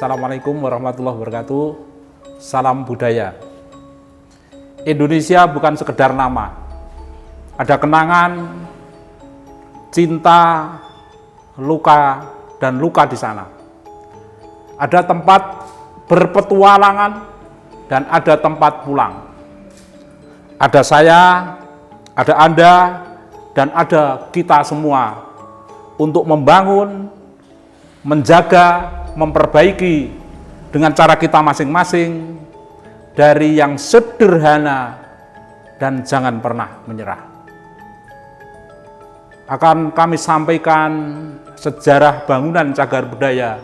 Assalamualaikum warahmatullahi wabarakatuh. Salam budaya. Indonesia bukan sekedar nama. Ada kenangan, cinta, luka, dan luka di sana. Ada tempat berpetualangan dan ada tempat pulang. Ada saya, ada Anda, dan ada kita semua untuk membangun, menjaga, memperbaiki dengan cara kita masing-masing dari yang sederhana dan jangan pernah menyerah. Akan kami sampaikan sejarah bangunan Cagar Budaya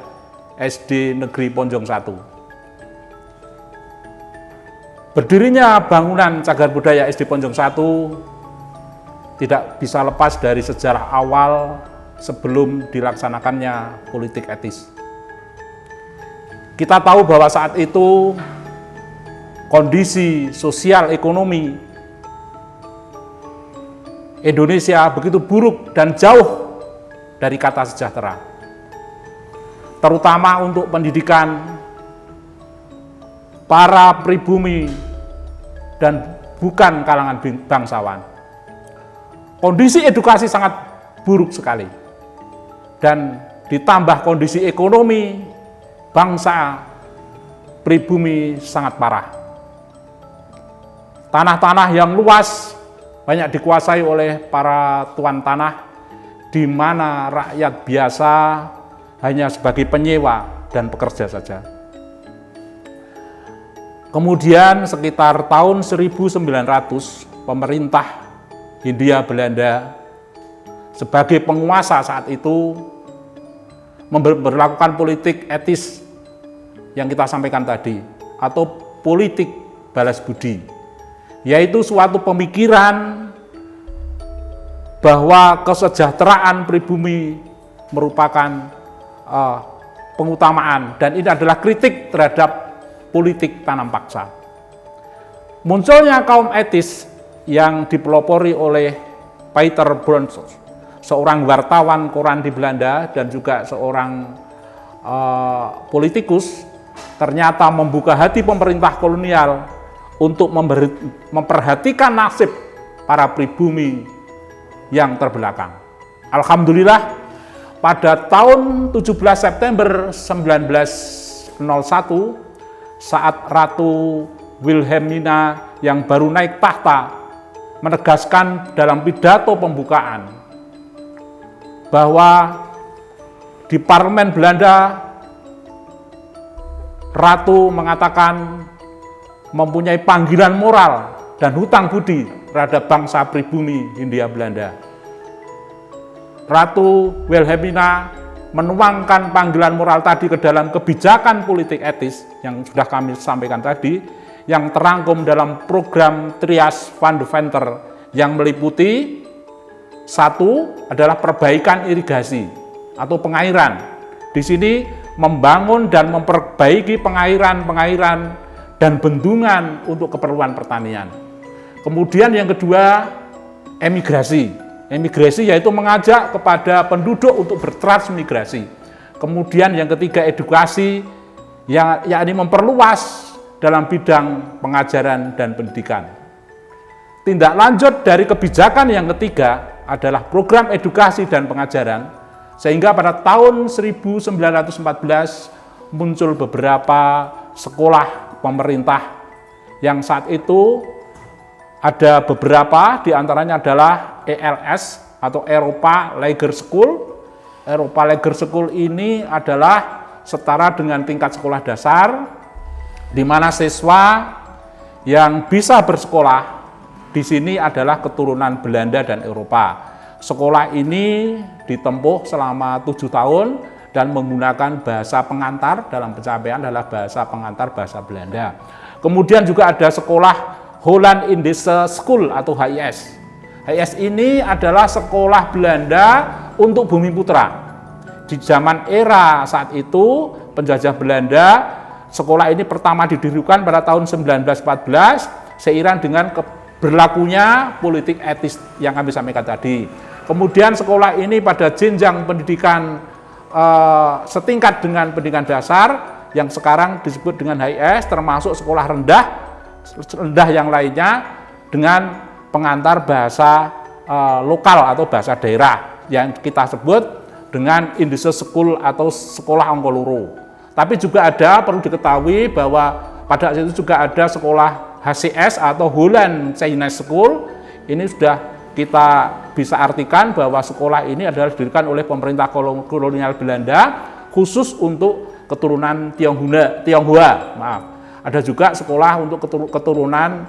SD Negeri Ponjong 1. Berdirinya bangunan Cagar Budaya SD Ponjong 1 tidak bisa lepas dari sejarah awal sebelum dilaksanakannya politik etis. Kita tahu bahwa saat itu kondisi sosial ekonomi Indonesia begitu buruk dan jauh dari kata sejahtera, terutama untuk pendidikan para pribumi dan bukan kalangan bangsawan. Kondisi edukasi sangat buruk sekali, dan ditambah kondisi ekonomi bangsa pribumi sangat parah. Tanah-tanah yang luas banyak dikuasai oleh para tuan tanah, di mana rakyat biasa hanya sebagai penyewa dan pekerja saja. Kemudian sekitar tahun 1900, pemerintah Hindia Belanda sebagai penguasa saat itu memberlakukan politik etis yang kita sampaikan tadi, atau politik balas budi, yaitu suatu pemikiran bahwa kesejahteraan pribumi merupakan pengutamaan, dan ini adalah kritik terhadap politik tanam paksa. Munculnya kaum etis yang dipelopori oleh Peter Brons, seorang wartawan koran di Belanda dan juga seorang politikus, ternyata membuka hati pemerintah kolonial untuk memperhatikan nasib para pribumi yang terbelakang. Alhamdulillah, pada tahun 17 September 1901, saat Ratu Wilhelmina yang baru naik tahta menegaskan dalam pidato pembukaan bahwa di parlemen Belanda, Ratu mengatakan mempunyai panggilan moral dan hutang budi terhadap bangsa pribumi Hindia Belanda. Ratu Wilhelmina menuangkan panggilan moral tadi ke dalam kebijakan politik etis yang sudah kami sampaikan tadi, yang terangkum dalam program Trias van Deventer yang meliputi: satu adalah perbaikan irigasi atau pengairan. Di sini membangun dan memperbaiki pengairan dan bendungan untuk keperluan pertanian. Kemudian yang kedua, emigrasi. Emigrasi yaitu mengajak kepada penduduk untuk bertransmigrasi. Kemudian yang ketiga, edukasi, yakni memperluas dalam bidang pengajaran dan pendidikan. Tindak lanjut dari kebijakan yang ketiga adalah program edukasi dan pengajaran, sehingga pada tahun 1914 muncul beberapa sekolah pemerintah yang saat itu ada beberapa, diantaranya adalah ELS atau Eropa Lager School. Eropa Lager School ini adalah setara dengan tingkat sekolah dasar, di mana siswa yang bisa bersekolah di sini adalah keturunan Belanda dan Eropa. Sekolah ini ditempuh selama 7 tahun dan menggunakan bahasa pengantar, dalam pencapaian adalah bahasa pengantar bahasa Belanda. Kemudian juga ada sekolah Holland Indische School atau HIS. HIS ini adalah sekolah Belanda untuk bumi putra. Di zaman era saat itu penjajah Belanda, sekolah ini pertama didirikan pada tahun 1914 seiring dengan berlakunya politik etis yang kami sampaikan tadi. Kemudian sekolah ini pada jenjang pendidikan setingkat dengan pendidikan dasar yang sekarang disebut dengan HIS, termasuk sekolah rendah yang lainnya dengan pengantar bahasa lokal atau bahasa daerah yang kita sebut dengan Indonesian School atau sekolah Angkoloro. Tapi juga ada, perlu diketahui bahwa pada saat itu juga ada sekolah HCS atau Holland Chinese School. Ini sudah kita bisa artikan bahwa sekolah ini adalah didirikan oleh pemerintah kolonial Belanda khusus untuk keturunan Tionghoa. Maaf. Ada juga sekolah untuk keturunan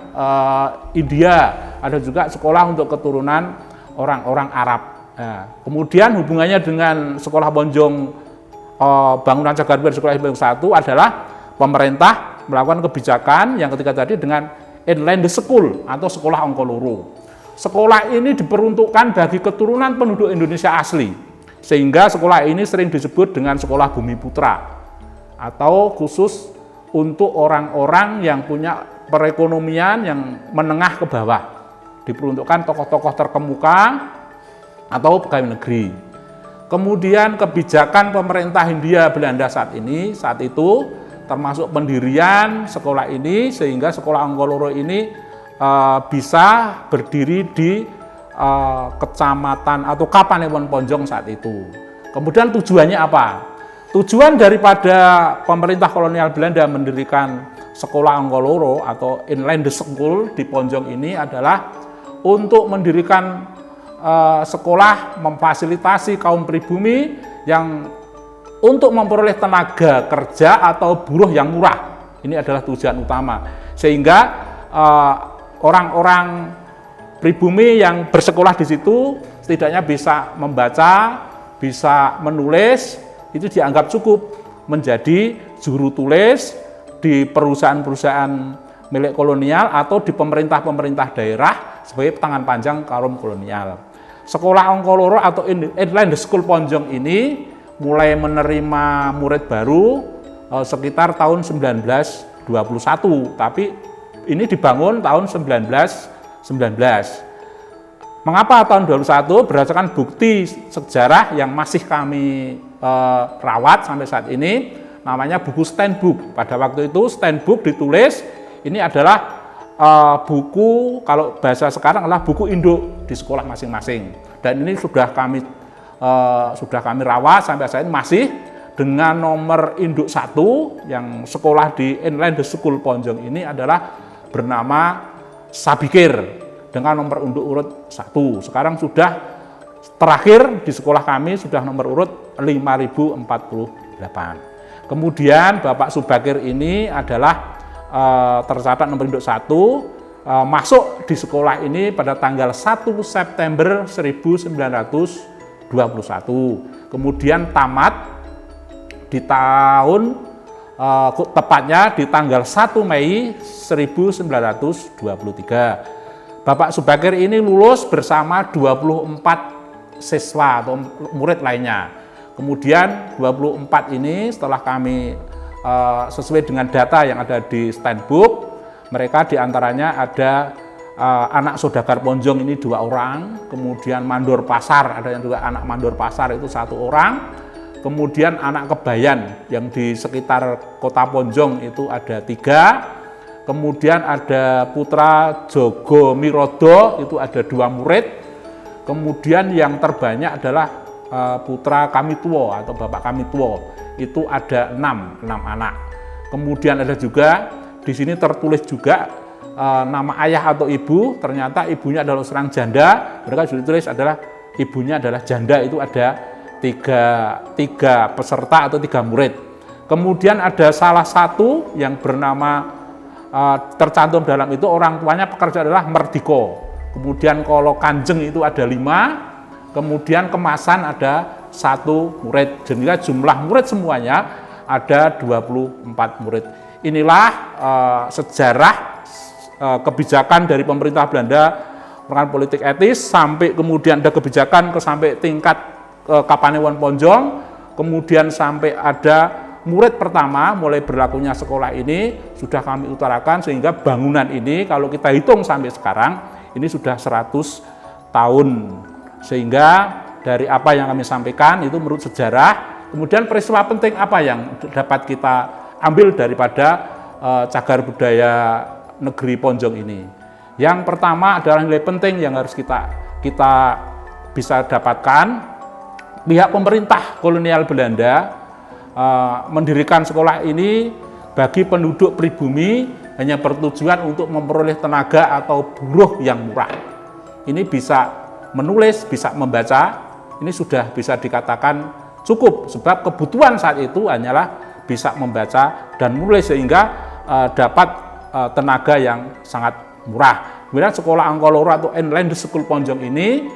India, ada juga sekolah untuk keturunan orang-orang Arab. Nah, kemudian hubungannya dengan sekolah Bonjong bangunan Cagar Budaya Sekolah Bonjong 1 adalah pemerintah melakukan kebijakan yang ketiga tadi dengan Inland School atau sekolah Angkoloro. Sekolah ini diperuntukkan bagi keturunan penduduk Indonesia asli, sehingga sekolah ini sering disebut dengan sekolah Bumi Putra atau khusus untuk orang-orang yang punya perekonomian yang menengah ke bawah. Diperuntukkan tokoh-tokoh terkemuka atau pegawai negeri. Kemudian kebijakan pemerintah Hindia Belanda saat itu termasuk pendirian sekolah ini sehingga sekolah Angkoloro ini bisa berdiri di kecamatan atau Kapanewon Ponjong saat itu. Kemudian tujuannya apa? Tujuan daripada pemerintah kolonial Belanda mendirikan sekolah Angkoloro atau Inland School di Ponjong ini adalah untuk mendirikan sekolah memfasilitasi kaum pribumi yang untuk memperoleh tenaga kerja atau buruh yang murah. Ini adalah tujuan utama. Sehingga orang-orang pribumi yang bersekolah di situ setidaknya bisa membaca, bisa menulis, itu dianggap cukup menjadi juru tulis di perusahaan-perusahaan milik kolonial atau di pemerintah-pemerintah daerah sebagai tangan panjang kaum kolonial. Sekolah Angkoloro atau Inland School Ponjong ini mulai menerima murid baru sekitar tahun 1921, tapi ini dibangun tahun 1919. Mengapa tahun 2021? Berdasarkan bukti sejarah yang masih kami rawat sampai saat ini, namanya buku Steinbook. Pada waktu itu Steinbook ditulis, ini adalah buku, kalau bahasa sekarang adalah buku induk di sekolah masing-masing. Dan ini sudah kami rawat sampai saat ini masih dengan nomor induk 1 yang sekolah di Inland School Ponjong ini adalah bernama Sabikir dengan nomor induk urut 1. Sekarang sudah terakhir di sekolah kami sudah nomor urut 5048. Kemudian Bapak Subakir ini adalah tercatat nomor induk 1, masuk di sekolah ini pada tanggal 1 September 1921. Kemudian tamat di tahun tepatnya di tanggal 1 Mei 1923. Bapak Subakir ini lulus bersama 24 siswa atau murid lainnya. Kemudian 24 ini setelah kami sesuai dengan data yang ada di Steinbook, mereka diantaranya ada anak Saudagar Ponjong ini 2 orang, kemudian mandor pasar, ada yang juga anak mandor pasar itu 1 orang, kemudian anak Kebayan yang di sekitar kota Ponjong itu ada 3, kemudian ada putra Jogo Mirodo itu ada 2 murid, kemudian yang terbanyak adalah putra Kamituo atau bapak Kamituo itu ada 6 anak. Kemudian ada juga di sini tertulis juga nama ayah atau ibu, ternyata ibunya adalah seorang janda, mereka sudah ditulis adalah ibunya adalah janda, itu ada tiga peserta atau 3 murid. Kemudian ada salah satu yang bernama tercantum dalam itu orang tuanya pekerja adalah Merdiko. Kemudian kalau Kanjeng itu ada 5, kemudian Kemasan ada 1 murid. Jadi jumlah murid semuanya ada 24 murid. Inilah sejarah kebijakan dari pemerintah Belanda melakukan politik etis sampai kemudian ada kebijakan sampai tingkat Kapanewon Ponjong, kemudian sampai ada murid pertama mulai berlakunya sekolah ini sudah kami utarakan, sehingga bangunan ini kalau kita hitung sampai sekarang ini sudah 100 tahun. Sehingga dari apa yang kami sampaikan itu menurut sejarah. Kemudian peristiwa penting apa yang dapat kita ambil daripada cagar budaya negeri Ponjong ini. Yang pertama adalah nilai penting yang harus kita bisa dapatkan. Pihak pemerintah kolonial Belanda mendirikan sekolah ini bagi penduduk pribumi hanya bertujuan untuk memperoleh tenaga atau buruh yang murah. Ini bisa menulis, bisa membaca, ini sudah bisa dikatakan cukup, sebab kebutuhan saat itu hanyalah bisa membaca dan menulis sehingga dapat tenaga yang sangat murah. Kemudian sekolah Angkoloro atau Inland School Ponjong ini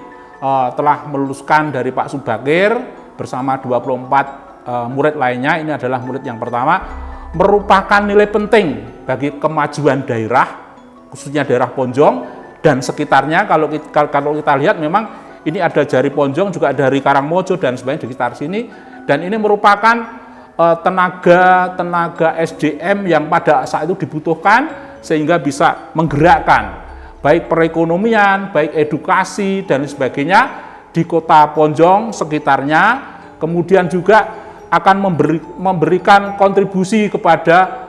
telah meluluskan dari Pak Subakir bersama 24 murid lainnya. Ini adalah murid yang pertama, merupakan nilai penting bagi kemajuan daerah, khususnya daerah Ponjong dan sekitarnya. Kalau kita lihat memang ini ada Jari Ponjong, juga dari Karangmojo dan sebagainya di sekitar sini, dan ini merupakan tenaga SDM yang pada saat itu dibutuhkan sehingga bisa menggerakkan baik perekonomian, baik edukasi dan sebagainya di kota Ponjong sekitarnya. Kemudian juga akan memberikan kontribusi kepada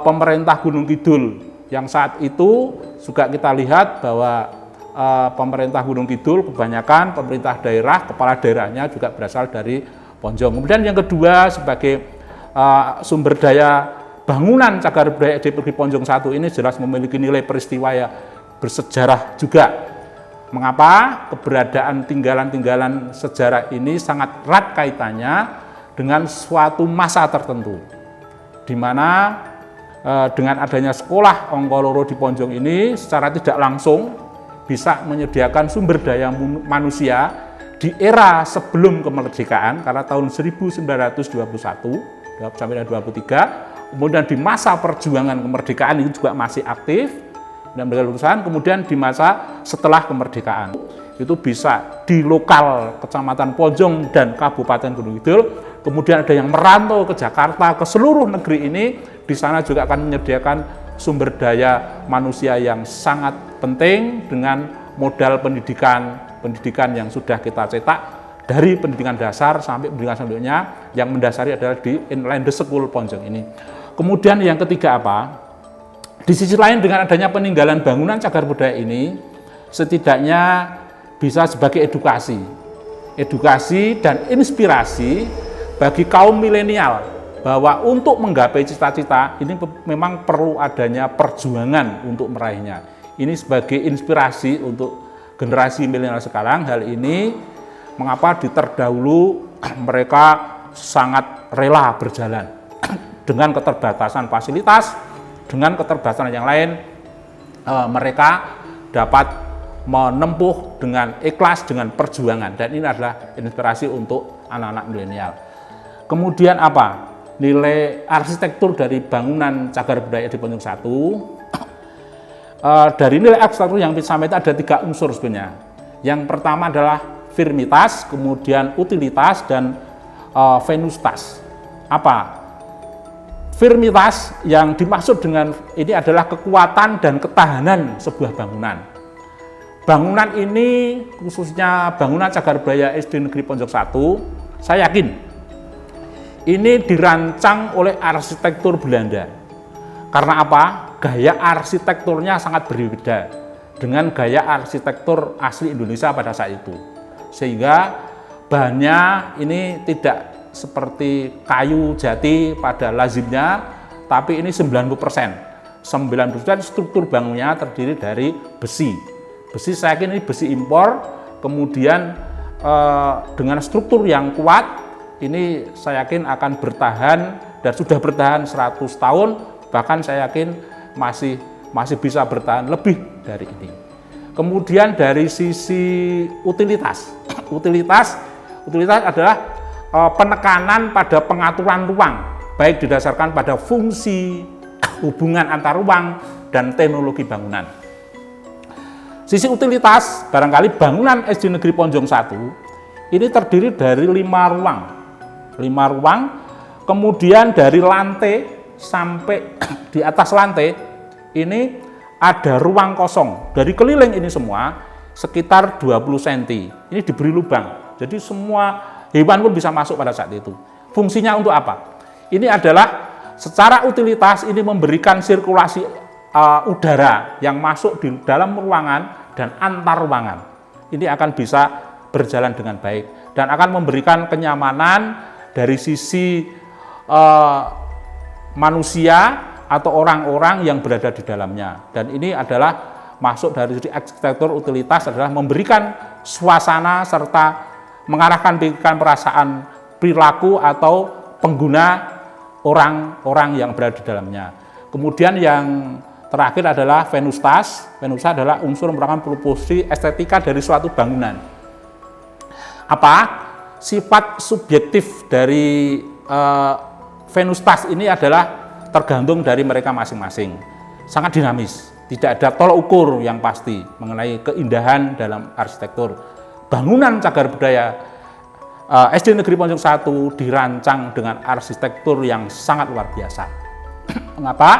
pemerintah Gunung Kidul yang saat itu juga kita lihat bahwa pemerintah Gunung Kidul kebanyakan pemerintah daerah, kepala daerahnya juga berasal dari Ponjong. Kemudian yang kedua, sebagai sumber daya bangunan cagar budaya di Ponjong 1 ini jelas memiliki nilai peristiwa ya bersejarah juga. Mengapa? Keberadaan tinggalan-tinggalan sejarah ini sangat erat kaitannya dengan suatu masa tertentu, di mana dengan adanya sekolah Angkoloro di Ponjong ini secara tidak langsung bisa menyediakan sumber daya manusia di era sebelum kemerdekaan, karena tahun 1921 sampai 23, kemudian di masa perjuangan kemerdekaan ini juga masih aktif dan berlulusan. Kemudian di masa setelah kemerdekaan itu bisa di lokal Kecamatan Ponjong dan Kabupaten Gunung Kidul. Kemudian ada yang merantau ke Jakarta, ke seluruh negeri ini. Di sana juga akan menyediakan sumber daya manusia yang sangat penting dengan modal pendidikan yang sudah kita cetak dari pendidikan dasar sampai pendidikan selanjutnya, yang mendasari adalah di Inland School Ponjong ini. Kemudian yang ketiga apa? Di sisi lain dengan adanya peninggalan bangunan cagar budaya ini, setidaknya bisa sebagai edukasi dan inspirasi bagi kaum milenial bahwa untuk menggapai cita-cita ini memang perlu adanya perjuangan untuk meraihnya. Ini sebagai inspirasi untuk generasi milenial sekarang. Hal ini mengapa terdahulu mereka sangat rela berjalan dengan keterbatasan fasilitas, dengan keterbatasan yang lain, mereka dapat menempuh dengan ikhlas, dengan perjuangan, dan ini adalah inspirasi untuk anak-anak milenial. Kemudian apa? Nilai arsitektur dari bangunan cagar budaya di Ponjong 1. Dari nilai arsitektur yang bisa itu ada 3 unsur sebenarnya. Yang pertama adalah firmitas, kemudian utilitas, dan venustas. Apa? Firmitas yang dimaksud dengan ini adalah kekuatan dan ketahanan sebuah bangunan. Bangunan ini, khususnya bangunan cagar budaya SD Negeri Ponjong 1, saya yakin ini dirancang oleh arsitektur Belanda. Karena apa? Gaya arsitekturnya sangat berbeda dengan gaya arsitektur asli Indonesia pada saat itu. Sehingga bahannya ini tidak seperti kayu jati pada lazimnya, tapi ini 90%. 90% struktur bangunnya terdiri dari besi. Besi saya yakin ini besi impor, kemudian dengan struktur yang kuat, ini saya yakin akan bertahan dan sudah bertahan 100 tahun, bahkan saya yakin masih bisa bertahan lebih dari ini. Kemudian dari sisi utilitas adalah penekanan pada pengaturan ruang, baik didasarkan pada fungsi, hubungan antar ruang, dan teknologi bangunan. Sisi utilitas, barangkali bangunan SD Negeri Ponjong 1 ini terdiri dari 5 ruang. Kemudian dari lantai sampai di atas lantai ini ada ruang kosong. Dari keliling ini semua sekitar 20 cm. Ini diberi lubang. Jadi semua hewan pun bisa masuk pada saat itu. Fungsinya untuk apa? Ini adalah secara utilitas ini memberikan sirkulasi udara yang masuk di dalam ruangan dan antar ruangan. Ini akan bisa berjalan dengan baik dan akan memberikan kenyamanan dari sisi manusia atau orang-orang yang berada di dalamnya. Dan ini adalah masuk dari sisi arsitektur utilitas adalah memberikan suasana serta mengarahkan pikiran, perasaan, perilaku atau pengguna orang-orang yang berada di dalamnya. Kemudian yang terakhir adalah venustas. Venustas adalah unsur merupakan proporsi estetika dari suatu bangunan. Apa? Sifat subjektif dari venustas ini adalah tergantung dari mereka masing-masing. Sangat dinamis, tidak ada tolok ukur yang pasti mengenai keindahan dalam arsitektur. Bangunan cagar budaya SD Negeri Ponjong 1 dirancang dengan arsitektur yang sangat luar biasa. Mengapa?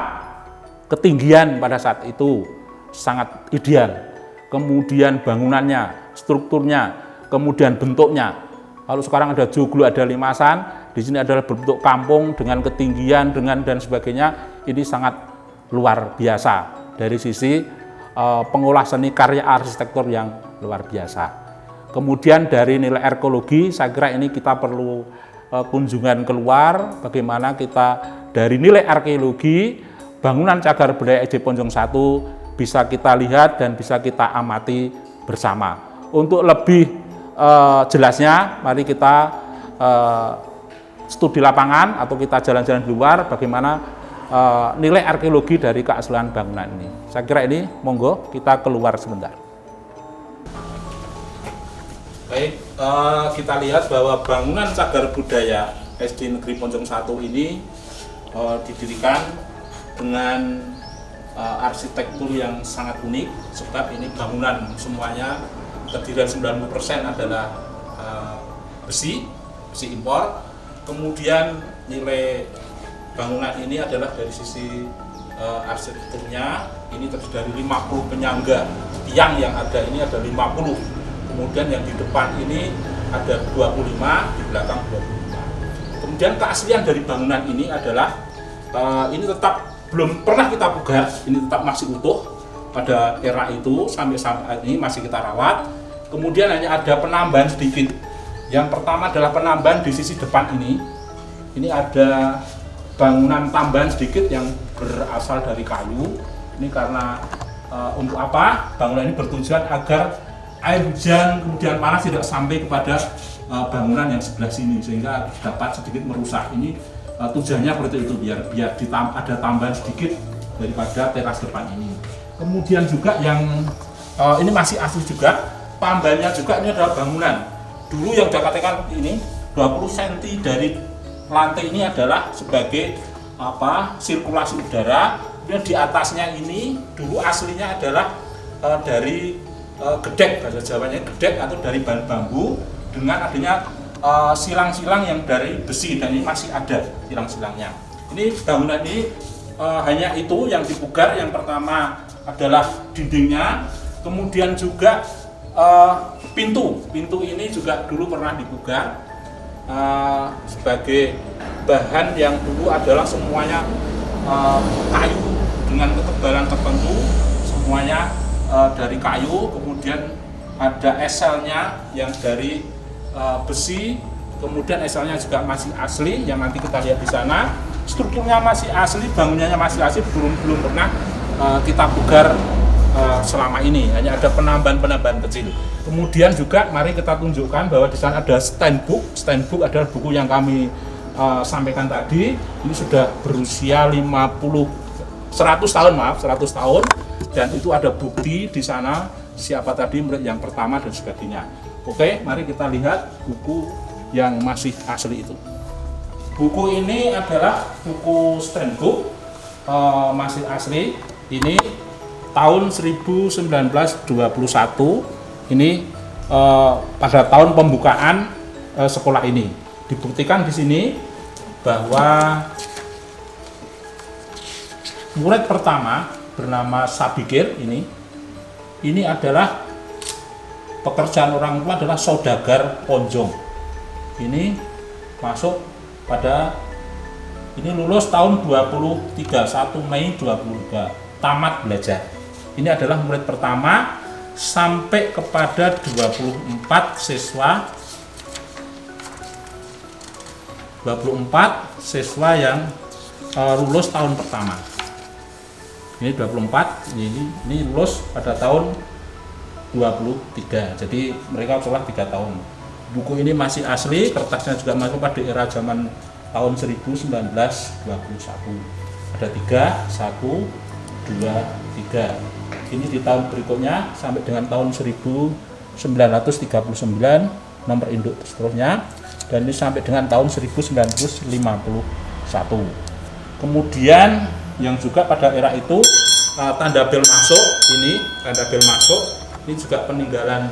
Ketinggian pada saat itu sangat ideal. Kemudian bangunannya, strukturnya, kemudian bentuknya. Kalau sekarang ada joglo, ada limasan, di sini adalah berbentuk kampung dengan ketinggian, dengan dan sebagainya. Ini sangat luar biasa dari sisi pengolah seni karya arsitektur yang luar biasa. Kemudian dari nilai arkeologi, saya kira ini kita perlu kunjungan keluar, bagaimana kita dari nilai arkeologi, bangunan cagar budaya SD Ponjong 1 bisa kita lihat dan bisa kita amati bersama. Untuk lebih jelasnya, mari kita studi lapangan atau kita jalan-jalan di luar, bagaimana nilai arkeologi dari keaslian bangunan ini. Saya kira ini, monggo kita keluar sebentar. Baik, kita lihat bahwa bangunan cagar budaya SD Negeri Ponjong 1 ini didirikan dengan arsitektur yang sangat unik, sebab ini bangunan semuanya terdiri 90% adalah besi impor. Kemudian nilai bangunan ini adalah dari sisi arsitekturnya, ini terdiri dari 50 penyangga tiang yang ada ini ada 50. Kemudian yang di depan ini ada 25, di belakang 25. Kemudian keaslian dari bangunan ini adalah ini tetap belum pernah kita pugar, ini tetap masih utuh pada era itu sampai saat ini masih kita rawat. Kemudian hanya ada penambahan sedikit. Yang pertama adalah penambahan di sisi depan ini. Ini ada bangunan tambahan sedikit yang berasal dari kayu. Ini karena untuk apa? Bangunan ini bertujuan agar air hujan kemudian panas tidak sampai kepada bangunan yang sebelah sini sehingga dapat sedikit merusak. Ini tujuannya seperti itu biar ada tambahan sedikit daripada teras depan ini. Kemudian juga yang ini masih asli juga, tambahannya juga ini adalah bangunan. Dulu yang saya katakan ini 20 cm dari lantai ini adalah sebagai sirkulasi udara. Kemudian di atasnya ini dulu aslinya adalah dari gedek, bahasa Jawanya gedek atau dari bahan bambu dengan adanya silang-silang yang dari besi dan ini masih ada silang-silangnya. Ini bangunan ini hanya itu yang dipugar. Yang pertama adalah dindingnya, kemudian juga pintu ini juga dulu pernah dipugar sebagai bahan yang dulu adalah semuanya kayu dengan ketebalan tertentu, semuanya dari kayu. Kemudian ada eselnya yang dari besi, kemudian eselnya juga masih asli yang nanti kita lihat di sana. Strukturnya masih asli, bangunannya masih asli, belum pernah kita pugar selama ini, hanya ada penambahan kecil. Kemudian juga mari kita tunjukkan bahwa di sana ada standbook. Standbook adalah buku yang kami sampaikan tadi. Ini sudah berusia 100 tahun, dan itu ada bukti di sana siapa tadi murid yang pertama dan sebagainya. Oke, mari kita lihat buku yang masih asli itu. Buku ini adalah buku standbook, masih asli. Ini tahun 1921. Ini pada tahun pembukaan sekolah ini. Dibuktikan di sini bahwa murid pertama bernama Sabikir ini adalah pekerjaan orang tua adalah saudagar Ponjong. Ini masuk pada Ini lulus tahun 23, 1 Mei 23, tamat belajar. Ini adalah murid pertama sampai kepada 24 siswa 24 siswa yang lulus tahun pertama. Ini 24, ini lulus pada tahun 23. Jadi mereka sekolah 3 tahun. Buku ini masih asli, kertasnya juga masuk pada era zaman tahun 1921. Ada 3, 1, 2, 3. Ini di tahun berikutnya sampai dengan tahun 1939 nomor induk seterusnya, dan ini sampai dengan tahun 1951. Kemudian yang juga pada era itu tanda bel masuk, ini tanda bel masuk, ini juga peninggalan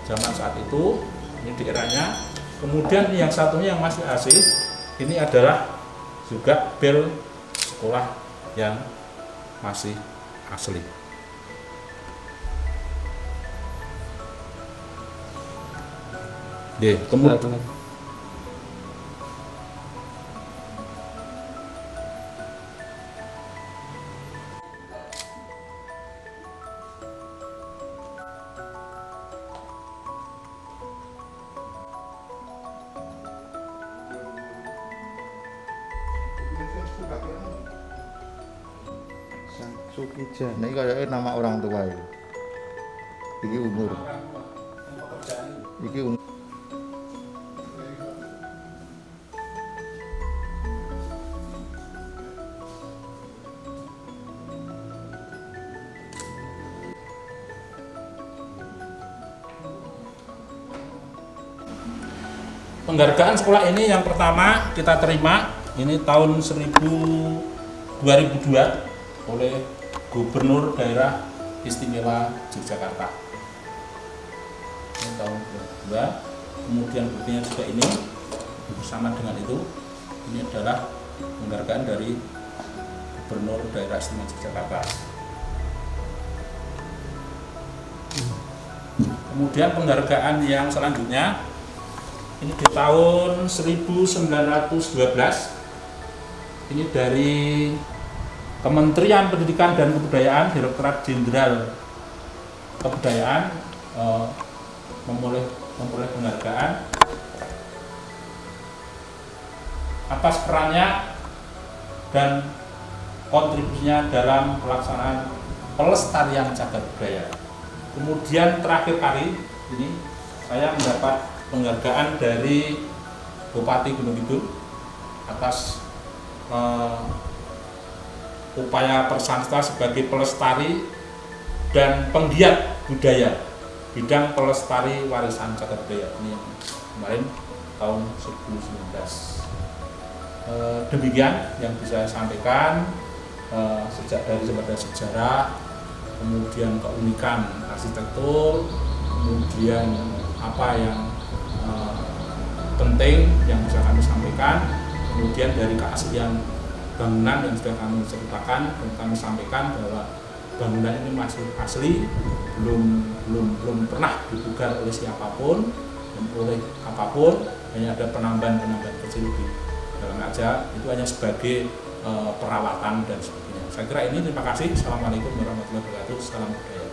zaman saat itu, ini di eranya. Kemudian yang satunya yang masih asli, ini adalah juga bel sekolah yang masih asli. Kemudian Sukija. Nah, ini kayaknya nama orang tua itu. Iki umur. Iki umur. Penghargaan sekolah ini yang pertama kita terima ini tahun 2002 oleh Gubernur Daerah Istimewa Yogyakarta. Ini tahun 2002. Kemudian buktinya juga ini bersama dengan itu, ini adalah penghargaan dari Gubernur Daerah Istimewa Yogyakarta. Kemudian penghargaan yang selanjutnya ini di tahun 1912, ini dari Kementerian Pendidikan dan Kebudayaan, Direktorat Jenderal Kebudayaan memperoleh penghargaan atas perannya dan kontribusinya dalam pelaksanaan pelestarian cagar budaya. Kemudian terakhir kali ini saya mendapat penghargaan dari Bupati Gunung Kidul atas upaya Persansta sebagai pelestari dan penggiat budaya bidang pelestari warisan cagar budaya. Ini yang kemarin tahun 2019. Demikian yang bisa saya sampaikan sejak dari sejarah, kemudian keunikan arsitektur, kemudian apa yang penting yang bisa kami sampaikan, kemudian dari keaslian bangunan yang sudah kami ceritakan dan kami sampaikan bahwa bangunan ini masih asli, belum pernah dipugar oleh siapapun dan oleh apapun, hanya ada penambahan kecil di dalam aja, itu hanya sebagai perawatan dan sebagainya. Saya kira ini, terima kasih. Assalamualaikum warahmatullahi wabarakatuh. Salam budaya.